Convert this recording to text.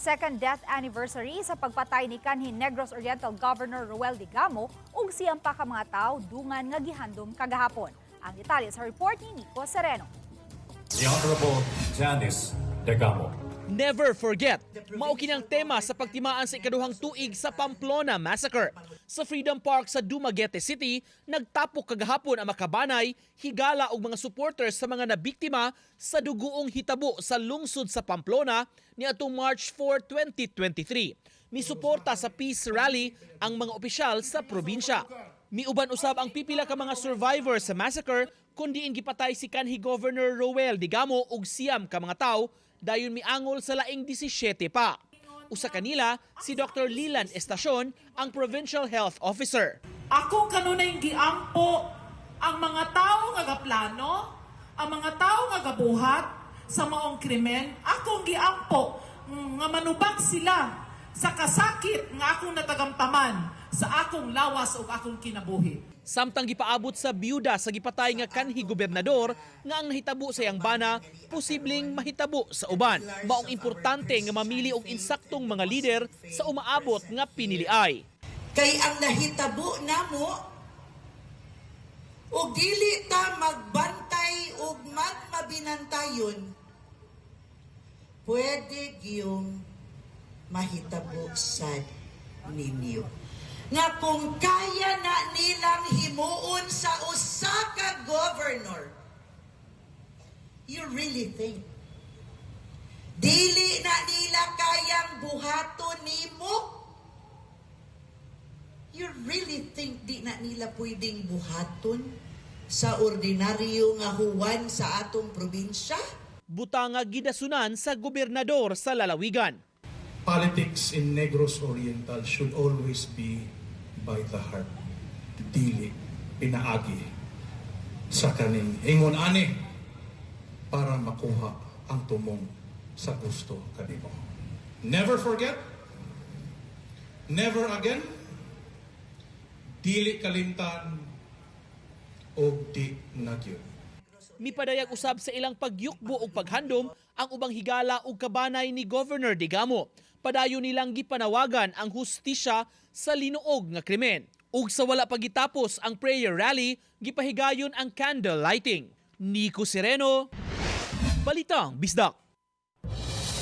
Second death anniversary sa pagpatay ni kanhi Negros Oriental Governor Roel Digamo ug siyang pa ka mga tawo dungan nga gihandom kagahapon. Ang detalye sa report ni Nico Sereno. The Honorable Janice Digamo. Never forget, mao kinang tema sa pagtimaan sa ikaduhang tuig sa Pamplona Massacre. Sa Freedom Park sa Dumaguete City, nagtapok kagahapon ang makabanay, higala ug mga supporters sa mga nabiktima sa duguong hitabo sa lungsod sa Pamplona niadtong March 4, 2023. Misuporta sa peace rally ang mga opisyal sa probinsya. Miuban usab ang pipila ka mga survivors sa massacre kundi gipatay si kanhi Governor Roel Digamo ug siyam ka mga tawo dayon miangol sa laing 17 pa. Usa kanila si Dr. Leland Estacion, ang Provincial Health Officer. Ako kanunay giampo ang mga tawo nga gaplano, ang mga tawo nga gabuhat sa maong krimen. Akong giampo nga manubag sila sa kasakit nga akong natagamtaman sa akong lawas ug akong kinabuhi. Samtang gipaabot sa byuda sa gipatay nga kanhi gobernador nga ang nahitabo sa iyang bana posibleng mahitabo sa uban. Maong importante nga mamili og insaktong mga lider sa umaabot nga piniliay. Kay ang nahitabo namo ug dili ta magbantay ug magmabinantayon, pwede gyung mahitabo sad ninyo. Nga kung kaya na nilang himuon sa usa ka governor, you really think dili na nila kayang buhaton nimo? You really think di na nila pwedeng buhaton sa ordinaryo nga huwan sa atong probinsya? Butang nga gidasunan sa gobernador sa lalawigan. Politics in Negros Oriental should always be by the heart. Dili pinaagi sa kaning ingon ani para makuha ang tumong sa gusto kanimo. Never forget, never again, dili kalimtan o di nagyo. Mipadayag usab sa ilang pagyukbo ug paghandom ang ubang higala ug kabanay ni Governor Digamo. Padayon nilang gipanawagan ang hustisya sa linuog nga krimen. Ug sa wala pagitapos ang prayer rally, gipahigayon ang candle lighting. Nico Sereno, Balitang Bisdak.